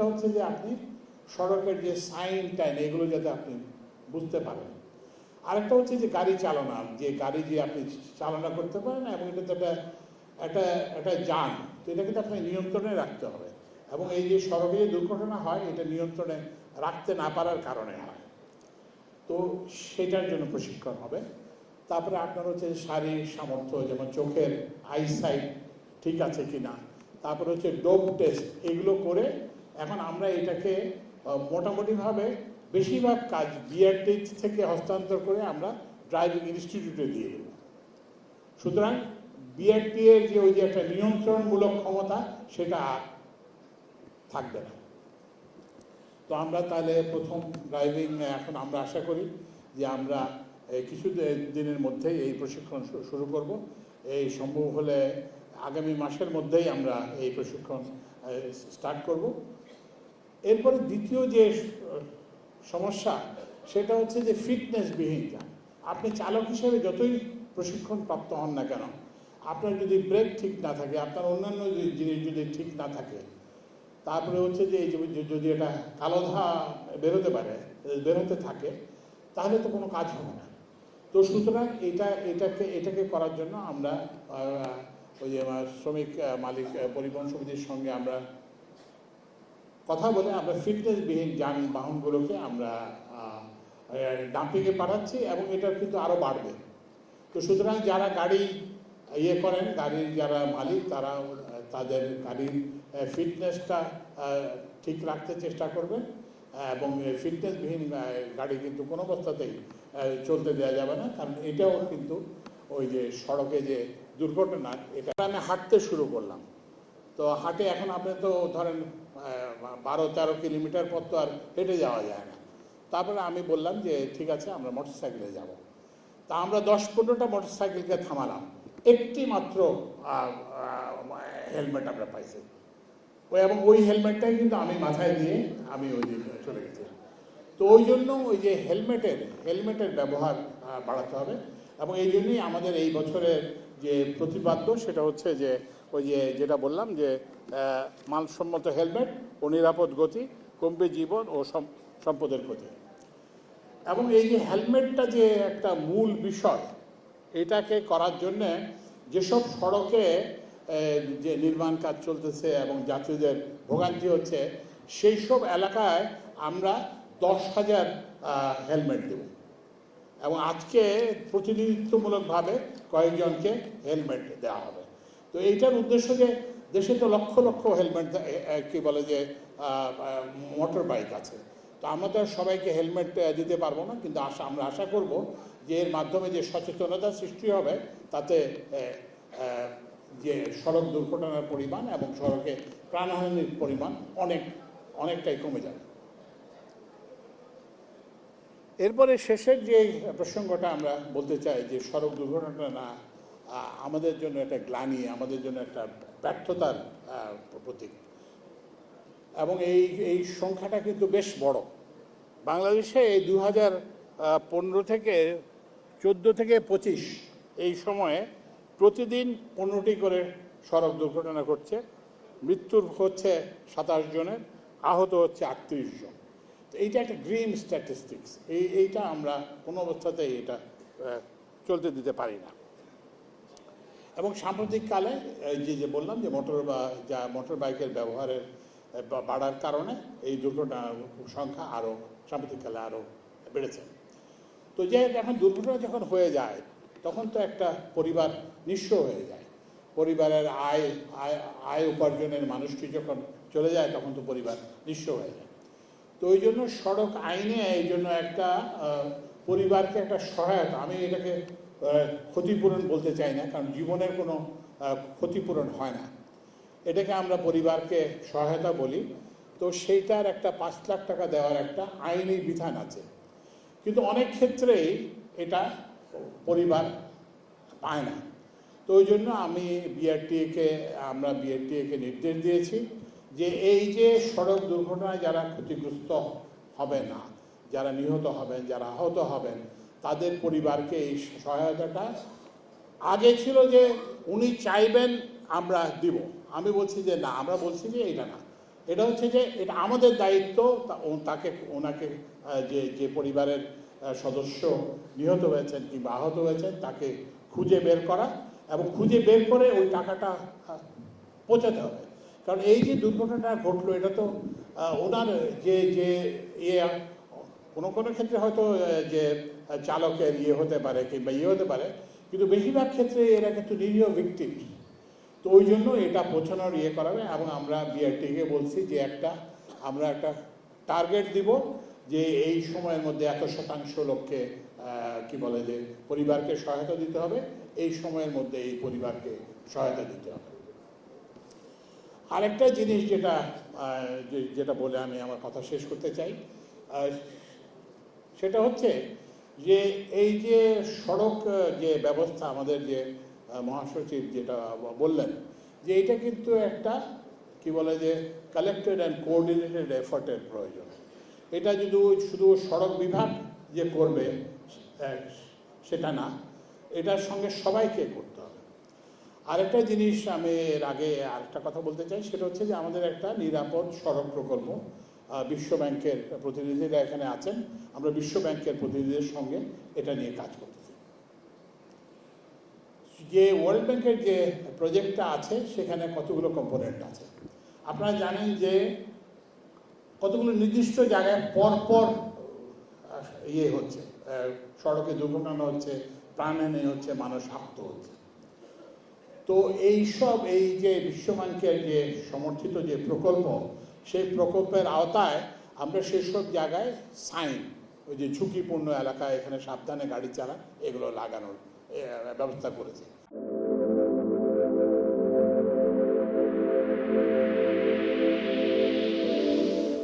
একটা হচ্ছে যে আপনি সড়কের যে সাইন টাইন এগুলো যাতে আপনি বুঝতে পারেন। আরেকটা হচ্ছে যে গাড়ি চালানো, যে গাড়ি যে আপনি চালনা করতে পারেন, এবং এটা তো একটা একটা যান, তো এটা কিন্তু আপনি নিয়ন্ত্রণে রাখতে হবে। এবং এই যে সড়কে যে দুর্ঘটনা হয় এটা নিয়ন্ত্রণে রাখতে না পারার কারণে হয়, তো সেটার জন্য প্রশিক্ষণ হবে। তারপরে আপনার হচ্ছে শারীরিক সামর্থ্য, যেমন চোখের আইসাইট ঠিক আছে কিনা, তারপরে হচ্ছে ডোপ টেস্ট, এগুলো করে এখন আমরা এটাকে মোটামুটিভাবে বেশিরভাগ কাজ বিআরটি থেকে হস্তান্তর করে আমরা ড্রাইভিং ইনস্টিটিউটে দিয়ে দেব। সুতরাং বিআরটি এর যে ওই যে একটা নিয়ন্ত্রণমূলক ক্ষমতা সেটা থাকবে না। তো আমরা তাহলে প্রথম ড্রাইভিং এখন আমরা আশা করি যে আমরা কিছু দিনের মধ্যেই এই প্রশিক্ষণ শুরু করব। এই সম্ভব হলে আগামী মাসের মধ্যেই আমরা এই প্রশিক্ষণ স্টার্ট করব। এরপরে দ্বিতীয় যে সমস্যা সেটা হচ্ছে যে ফিটনেসবিহীনতা। আপনি চালক হিসেবে যতই প্রশিক্ষণ প্রাপ্ত হন না কেন, আপনার যদি ব্রেক ঠিক না থাকে, আপনার অন্যান্য জিনিস যদি ঠিক না থাকে, তারপরে হচ্ছে যে এই যদি এটা কালো ধোঁয়া বেরোতে থাকে, তাহলে তো কোনো কাজ হবে না। তো সুতরাং এটাকে করার জন্য আমরা ওই যে শ্রমিক মালিক পরিবহন সমিতির সঙ্গে আমরা কথা বলে আমরা ফিটনেসবিহীন যানবাহনগুলোকে আমরা ডাম্পিংয়ে পাঠাচ্ছি, এবং এটা কিন্তু আরও বাড়বে। তো সুতরাং যারা গাড়ি করেন, গাড়ির যারা মালিক, তারা তাদের গাড়ির ফিটনেসটা ঠিক রাখতে চেষ্টা করবেন, এবং ফিটনেসবিহীন গাড়ি কিন্তু কোনো অবস্থাতেই চলতে দেওয়া যাবে না, কারণ এটাও কিন্তু ওই যে সড়কে যে দুর্ঘটনা, এটা আমি হাঁটতে শুরু করলাম। তো হাঁটে এখন আপনি তো ধরেন 12-13 কিলোমিটার পর তো আর হেঁটে যাওয়া যায় না। তারপরে আমি বললাম যে ঠিক আছে আমরা মোটরসাইকেলে যাব। তা আমরা 10-15টা মোটরসাইকেলকে থামালাম, একটি মাত্র হেলমেট আমরা পাইছি, এবং ওই হেলমেটটাই কিন্তু আমি মাথায় দিয়ে আমি ওই দিন চলে গেছিলাম। তো ওই জন্য ওই যে হেলমেটের ব্যবহার বাড়াতে হবে, এবং এই জন্যই আমাদের এই বছরের যে প্রতিপাদ্য সেটা হচ্ছে যে ওই যে যেটা বললাম যে মানসম্মত হেলমেট ও নিরাপদ গতি কমবে জীবন ও সম্পদের ক্ষতি। এবং এই যে হেলমেটটা যে একটা মূল বিষয়, এটাকে করার জন্যে যেসব সড়কে যে নির্মাণ কাজ চলতেছে এবং যাত্রীদের ভোগান্তি হচ্ছে, সেই সব এলাকায় আমরা 10,000 হেলমেট দেব, এবং আজকে প্রতিনিধিত্বমূলকভাবে কয়েকজনকে হেলমেট দেওয়া হবে। তো এইটার উদ্দেশ্য যে দেশে তো লক্ষ লক্ষ হেলমেট কি বলে যে মোটর বাইক আছে, তো আমরা তো সবাইকে হেলমেট দিতে পারবো না, কিন্তু আমরা আশা করব যে এর মাধ্যমে যে সচেতনতা সৃষ্টি হবে, তাতে যে সড়ক দুর্ঘটনার পরিমাণ এবং সড়কে প্রাণহানির পরিমাণ অনেকটাই কমে যাবে। এরপরে শেষের যে প্রসঙ্গটা আমরা বলতে চাই যে সড়ক দুর্ঘটনা আমাদের জন্য একটা গ্লানি, আমাদের জন্য একটা ব্যর্থতার প্রতীক, এবং এই সংখ্যাটা কিন্তু বেশ বড়। বাংলাদেশে এই 2015 থেকে 14 থেকে 25 এই সময়ে প্রতিদিন 15টি করে সড়ক দুর্ঘটনা ঘটছে, মৃত্যুর হচ্ছে 27 জনের, আহত হচ্ছে 38 জন। তো এইটা একটা গ্রিন স্ট্যাটিস্টিক্স, এইটা আমরা কোনো অবস্থাতেই এটা চলতে দিতে পারি না। এবং সাম্প্রতিককালে যে বললাম যে মোটর বাইকের ব্যবহারের বাড়ার কারণে এই দুর্ঘটনার সংখ্যা সাম্প্রতিককালে আরও বেড়েছে। তো যে এখন দুর্ঘটনা যখন হয়ে যায়, তখন তো একটা পরিবার নিঃস্ব হয়ে যায়। পরিবারের আয় উপার্জনের মানুষটি যখন চলে যায়, তখন তো পরিবার নিঃস্ব হয়ে যায়। তো ওই জন্য সড়ক আইনে এই জন্য একটা পরিবারকে একটা সহায়তা, আমি এটাকে ক্ষতিপূরণ বলতে চাই না, কারণ জীবনের কোনো ক্ষতিপূরণ হয় না, এটাকে আমরা পরিবারকে সহায়তা বলি। তো সেইটার একটা 5 লাখ টাকা দেওয়ার একটা আইনি বিধান আছে, কিন্তু অনেক ক্ষেত্রেই এটা পরিবার পায় না। তো ওই জন্য আমরা বিআরটিএকে নির্দেশ দিয়েছি যে এই যে সড়ক দুর্ঘটনায় যারা ক্ষতিগ্রস্ত হবে না, যারা নিহত হবেন, যারা আহত হবেন, তাদের পরিবারকে এই সহায়তাটা, আগে ছিল যে উনি চাইবেন আমরা দিব, আমি বলছি যে না, আমরা বলছি যে এইটা না, এটা হচ্ছে যে এটা আমাদের দায়িত্ব তাকে ওনাকে যে যে পরিবারের সদস্য নিহত হয়েছেন কিংবা আহত হয়েছেন তাকে খুঁজে বের করা এবং খুঁজে বের করে ওই টাকাটা পৌঁছাতে হবে। কারণ এই যে দুর্ঘটনাটা ঘটলো এটা তো ওনার যে যে ইয়ে কোনো কোনো ক্ষেত্রে হয়তো যে চালকের ইয়ে হতে পারে কিংবা ইয়ে হতে পারে, কিন্তু বেশিরভাগ ক্ষেত্রে এরা কিন্তু নিরীহ ভিকটিম। তো ওই জন্য এটা পৌঁছানোর ইয়ে করাবে এবং আমরা বিআরটিকে বলছি যে আমরা একটা টার্গেট দিব যে এই সময়ের মধ্যে এত শতাংশ লোককে কি বলে যে পরিবারকে সহায়তা দিতে হবে, এই সময়ের মধ্যে এই পরিবারকে সহায়তা দিতে হবে। আরেকটা জিনিস যেটা বলে আমি আমার কথা শেষ করতে চাই, সেটা হচ্ছে যে এই যে সড়ক যে ব্যবস্থা আমাদের যে মহাসচিব যেটা বললেন যে এটা কিন্তু একটা কি বলে যে কালেক্টেড অ্যান্ড কোঅর্ডিনেটেড এফোর্টের প্রয়োজন। এটা যদি শুধু সড়ক বিভাগ যে করবে সেটা না, এটার সঙ্গে সবাইকে করতে হবে। আরেকটা জিনিস আমি এর আগে আরেকটা কথা বলতে চাই, সেটা হচ্ছে যে আমাদের একটা নিরাপদ সড়ক প্রকল্প বিশ্ব ব্যাংকের প্রতিনিধিরা এখানে আছেন, আমরা বিশ্ব ব্যাংকের প্রতিনিধিদের সঙ্গে এটা নিয়ে কাজ করতেছি। যে ওয়ার্ল্ড ব্যাংকের যে প্রজেক্টটা আছে সেখানে কতগুলো কম্পোনেন্ট আছে। আপনারা জানেন যে কতগুলো নির্দিষ্ট জায়গায় পরপর ইয়ে হচ্ছে, সড়কে দুর্ঘটনা হচ্ছে, প্রাণহানি হচ্ছে, মানুষ আহত হচ্ছে। তো এই যে বিশ্বব্যাংকের যে সমর্থিত যে প্রকল্প, সেই প্রকল্পের আওতায় আমরা সেসব জায়গায় সাইন, ওই যে ঝুঁকিপূর্ণ এলাকায় এখানে সাবধানে গাড়ি চালান, এগুলো লাগানোর ব্যবস্থা করেছি।